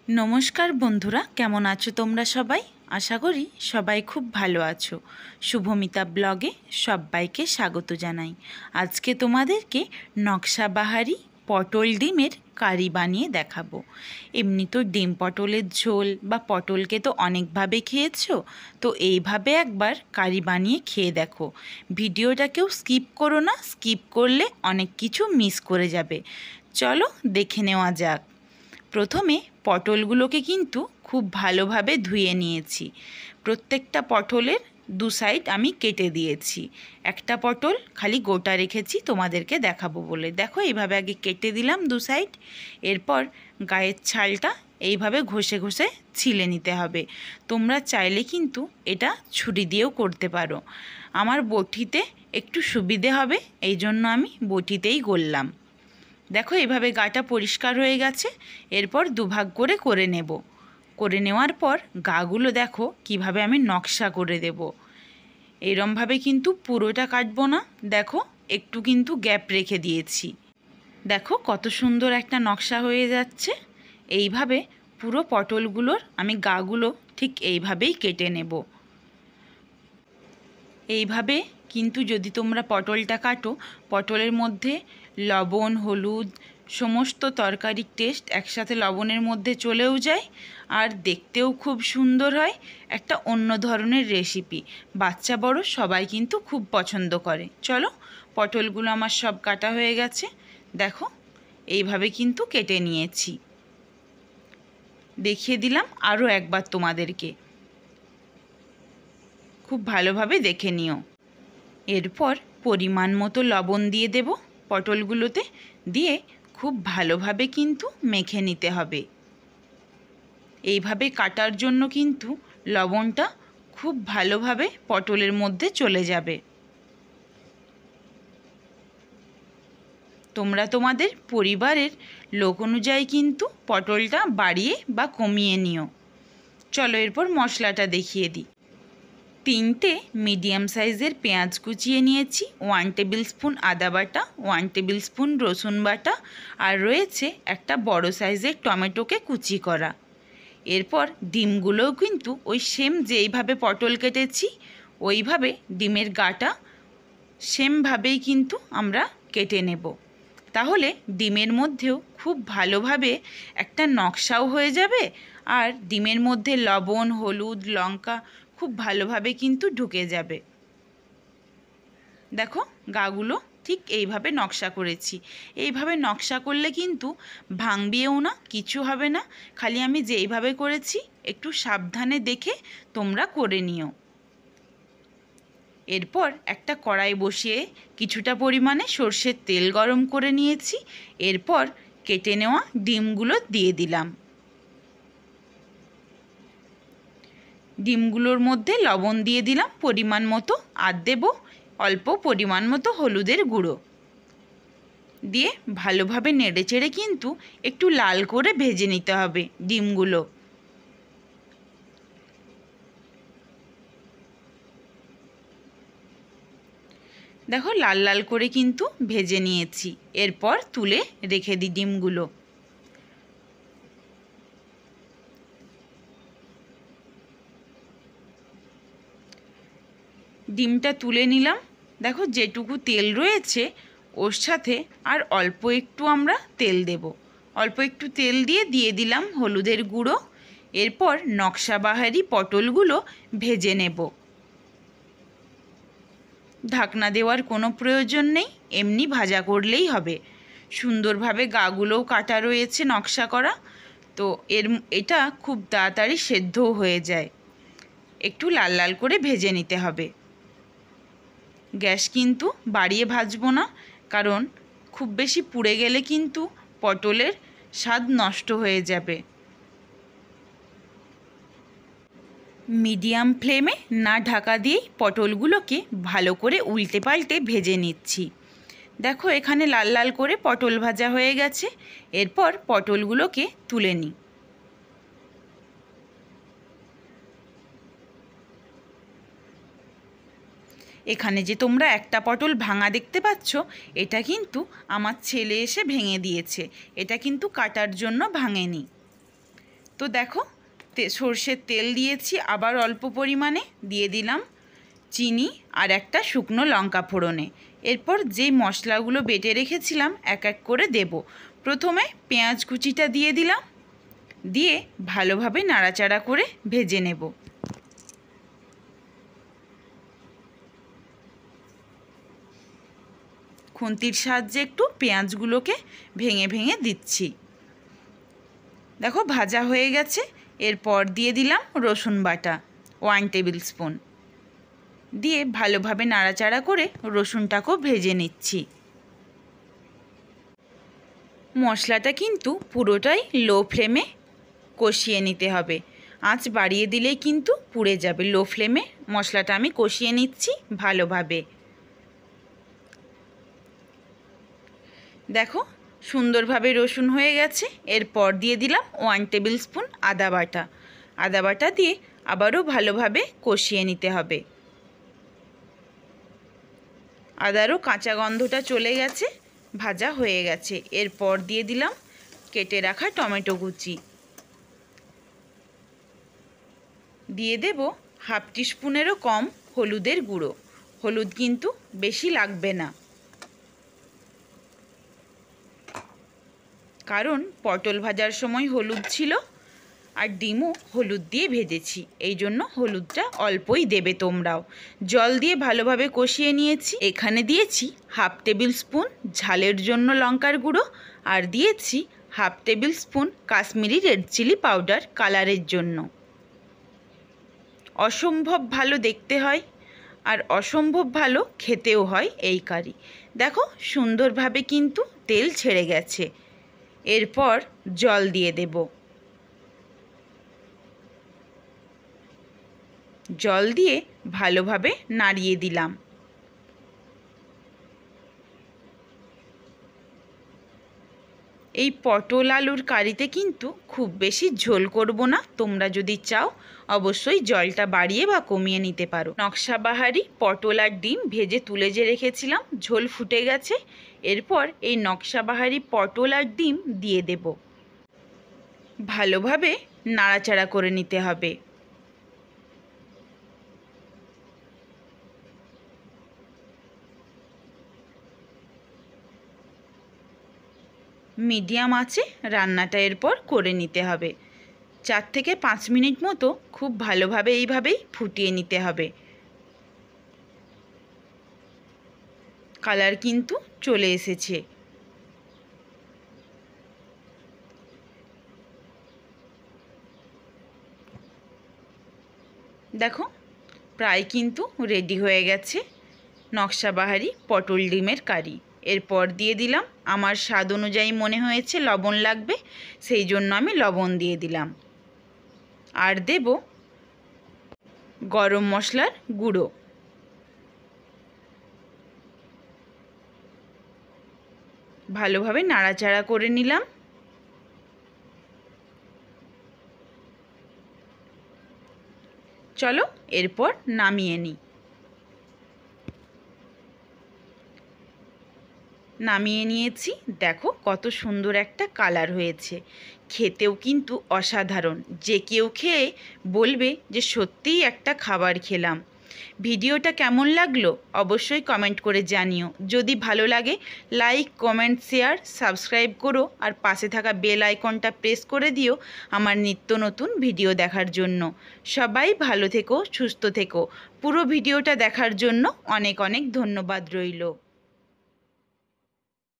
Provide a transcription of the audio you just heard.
নমস্কার বন্ধুরা, কেমন আছো তোমরা সবাই? আশা করি সবাই খুব ভালো আছো। শুভমিতা ব্লগে সবাইকে স্বাগত জানাই। আজকে তোমাদেরকে নকশাবাহারি পটল ডিমের কারি বানিয়ে দেখাবো। এমনি তো ডিম পটলের ঝোল বা পটলকে তো অনেকভাবে খেয়েছো, তো এইভাবে একবার কারি বানিয়ে খেয়ে দেখো। ভিডিওটা কেউ স্কিপ করো না, স্কিপ করলে অনেক কিছু মিস করে যাবে। চলো দেখে নেওয়া যাক। প্রথমে পটলগুলোকে কিন্তু খুব ভালোভাবে ধুয়ে নিয়েছি। প্রত্যেকটা পটলের দু সাইড আমি কেটে দিয়েছি। একটা পটল খালি গোটা রেখেছি তোমাদেরকে দেখাবো বলে। দেখো এইভাবে আগে কেটে দিলাম দু সাইড। এরপর গায়ের ছালটা এইভাবে ঘষে ঘষে ছিলে নিতে হবে। তোমরা চাইলে কিন্তু এটা ছুরি দিয়েও করতে পারো। আমার বটিতে একটু সুবিধে হবে, এই জন্য আমি বটিতেই গড়লাম। দেখো এইভাবে গাটা পরিষ্কার হয়ে গেছে। এরপর দুভাগ করে নেব। করে নেওয়ার পর গাগুলো দেখো কিভাবে আমি নকশা করে দেব। এরমভাবে কিন্তু পুরোটা কাটবো না, দেখো একটু কিন্তু গ্যাপ রেখে দিয়েছি। দেখো কত সুন্দর একটা নকশা হয়ে যাচ্ছে। এইভাবে পুরো পটলগুলোর আমি গাগুলো ঠিক এইভাবেই কেটে নেব। এইভাবে কিন্তু যদি তোমরা পটলটা কাটো, পটলের মধ্যে লবণ, হলুদ, সমস্ত তরকারির টেস্ট একসাথে লবণের মধ্যে চলেও যায়, আর দেখতেও খুব সুন্দর হয়। একটা অন্য ধরনের রেসিপি, বাচ্চা বড় সবাই কিন্তু খুব পছন্দ করে। চলো, পটলগুলো আমার সব কাটা হয়ে গেছে। দেখো এইভাবে কিন্তু কেটে নিয়েছি। দেখিয়ে দিলাম আরও একবার তোমাদেরকে, খুব ভালোভাবে দেখে নিও। এরপর পরিমাণ মতো লবণ দিয়ে দেব পটলগুলোতে, দিয়ে খুব ভালোভাবে কিন্তু মেখে নিতে হবে। এইভাবে কাটার জন্য কিন্তু লবণটা খুব ভালোভাবে পটলের মধ্যে চলে যাবে। তোমরা তোমাদের পরিবারের লোক অনুযায়ী কিন্তু পটলটা বাড়িয়ে বা কমিয়ে নিও। চলো এরপর মশলাটা দেখিয়ে দিই। 3টে মিডিয়াম সাইজের পেঁয়াজ কুচিয়ে নিয়েছি, 1 টেবিল স্পুন আদা বাটা, 1 টেবিল স্পুন রসুন বাটা, আর রয়েছে একটা বড় সাইজের টমেটোকে কুচি করা। এরপর ডিমগুলোও কিন্তু ওই সেম যেইভাবে পটল কেটেছি ওইভাবে ডিমের গাটা সেমভাবেই কিন্তু আমরা কেটে নেব। তাহলে ডিমের মধ্যেও খুব ভালোভাবে একটা নকশাও হয়ে যাবে, আর ডিমের মধ্যে লবণ, হলুদ, লঙ্কা খুব ভালোভাবে কিন্তু ঢুকে যাবে। দেখো গাগুলো ঠিক এইভাবে নকশা করেছি। এইভাবে নকশা করলে কিন্তু ভাঙবেও না, কিছু হবে না। খালি আমি যেইভাবে করেছি একটু সাবধানে দেখে তোমরা করে নিও। এরপর একটা কড়াই বসিয়ে কিছুটা পরিমাণে সর্ষের তেল গরম করে নিয়েছি। এরপর কেটে নেওয়া ডিমগুলো দিয়ে দিলাম। ডিমগুলোর মধ্যে লবণ দিয়ে দিলাম পরিমাণ মতো, আর দেব অল্প পরিমাণ মতো হলুদের গুঁড়ো দিয়ে ভালোভাবে নেড়েচেড়ে কিন্তু একটু লাল করে ভেজে নিতে হবে ডিমগুলো। দেখো লাল লাল করে কিন্তু ভেজে নিয়েছি। এরপর তুলে রেখে দিই ডিমগুলো। ডিমটা তুলে নিলাম। দেখো যেটুকু তেল রয়েছে ওর সাথে আর অল্প একটু আমরা তেল দেব। অল্প একটু তেল দিয়ে দিলাম হলুদের গুঁড়ো। এরপর নকশাবাহারি পটলগুলো ভেজে নেব। ঢাকনা দেওয়ার কোনো প্রয়োজন নেই, এমনি ভাজা করলেই হবে। সুন্দরভাবে গাগুলোও কাটা রয়েছে নকশা করা, তো এটা খুব তাড়াতাড়ি সেদ্ধও হয়ে যায়। একটু লাল লাল করে ভেজে নিতে হবে। গ্যাস কিন্তু বাড়িয়ে ভাজবো না, কারণ খুব বেশি পুড়ে গেলে কিন্তু পটলের স্বাদ নষ্ট হয়ে যাবে। মিডিয়াম ফ্লেমে না ঢাকা দিয়েই পটলগুলোকে ভালো করে উল্টে পাল্টে ভেজে নিচ্ছি। দেখো এখানে লাল লাল করে পটল ভাজা হয়ে গেছে। এরপর পটলগুলোকে তুলে নিই। এখানে যে তোমরা একটা পটল ভাঙা দেখতে পাচ্ছ, এটা কিন্তু আমার ছেলে এসে ভেঙে দিয়েছে, এটা কিন্তু কাটার জন্য ভাঙেনি। তো দেখো সর্ষের তেল দিয়েছি, আবার অল্প পরিমাণে দিয়ে দিলাম চিনি আর একটা শুকনো লঙ্কা ফোড়নে। এরপর যেই মশলাগুলো বেটে রেখেছিলাম এক এক করে দেব। প্রথমে পেঁয়াজ কুচিটা দিয়ে দিলাম, দিয়ে ভালোভাবে নাড়াচাড়া করে ভেজে নেব। খুন্তির সাহায্যে একটু পেঁয়াজগুলোকে ভেঙে ভেঙে দিচ্ছি। দেখো ভাজা হয়ে গেছে। এরপর দিয়ে দিলাম রসুন বাটা 1 টেবিল স্পুন, দিয়ে ভালোভাবে নাড়াচাড়া করে রসুনটাকেও ভেজে নিচ্ছি। মশলাটা কিন্তু পুরোটাই লো ফ্লেমে কষিয়ে নিতে হবে, আঁচ বাড়িয়ে দিলেই কিন্তু পুড়ে যাবে। লো ফ্লেমে মশলাটা আমি কষিয়ে নিচ্ছি ভালোভাবে। দেখো সুন্দরভাবে রসুন হয়ে গেছে। এরপর দিয়ে দিলাম 1 টেবিল স্পুন আদা বাটা। আদা বাটা দিয়ে আবারও ভালোভাবে কষিয়ে নিতে হবে। আদারও কাঁচা গন্ধটা চলে গেছে, ভাজা হয়ে গেছে। এরপর দিয়ে দিলাম কেটে রাখা টমেটো কুচি, দিয়ে দেব হাফ টিস্পুনেরও কম হলুদের গুঁড়ো। হলুদ কিন্তু বেশি লাগবে না, কারণ পটল ভাজার সময় হলুদ ছিল আর ডিমও হলুদ দিয়ে ভেজেছি, এই জন্য হলুদটা অল্পই দেবে তোমরাও। জল দিয়ে ভালোভাবে কষিয়ে নিয়েছি। এখানে দিয়েছি হাফ টেবিল স্পুন ঝালের জন্য লঙ্কার গুঁড়ো, আর দিয়েছি half table spoon Kashmiri red chilli powder কালারের জন্য। অসম্ভব ভালো দেখতে হয় আর অসম্ভব ভালো খেতেও হয় এই কারি। দেখো সুন্দরভাবে কিন্তু তেল ছেড়ে গেছে। এরপর জল দিয়ে দেব। জল দিয়ে ভালোভাবে নাড়িয়ে দিলাম। এই পটল আলুর কারিতে কিন্তু খুব বেশি ঝোল করব না, তোমরা যদি চাও অবশ্যই জলটা বাড়িয়ে বা কমিয়ে নিতে পারো। নকশাবাহারি পটল আর ডিম ভেজে তুলে যে রেখেছিলাম, ঝোল ফুটে গেছে। এরপর এই নকশাবাহারি পটল আর ডিম দিয়ে দেব। ভালোভাবে নাড়াচাড়া করে নিতে হবে। মিডিয়াম আঁচে রান্নাটা এরপর করে নিতে হবে। 4 থেকে 5 মিনিট মতো খুব ভালোভাবে এইভাবেই ফুটিয়ে নিতে হবে। কালার কিন্তু চলে এসেছে। দেখো প্রায় কিন্তু রেডি হয়ে গেছে নকশাবাহারি পটল ডিমের কারি। এরপর দিয়ে দিলাম, আমার স্বাদ অনুযায়ী মনে হয়েছে লবণ লাগবে, সেই জন্য আমি লবণ দিয়ে দিলাম। আর দেব গরম মশলার গুঁড়ো। ভালোভাবে নাড়াচাড়া করে নিলাম। চলো এরপর নামিয়ে নিই। নামিয়ে নিয়েছি। দেখো কত সুন্দর একটা কালার হয়েছে, খেতেও কিন্তু অসাধারণ। যে কেউ খেয়ে বলবে যে সত্যিই একটা খাবার খেলাম। ভিডিওটা কেমন লাগলো অবশ্যই কমেন্ট করে জানিও। যদি ভালো লাগে লাইক, কমেন্ট, শেয়ার, সাবস্ক্রাইব করো, আর পাশে থাকা বেল আইকনটা প্রেস করে দিও আমার নিত্য নতুন ভিডিও দেখার জন্য। সবাই ভালো থেকো, সুস্থ থেকো। পুরো ভিডিওটা দেখার জন্য অনেক অনেক ধন্যবাদ রইল।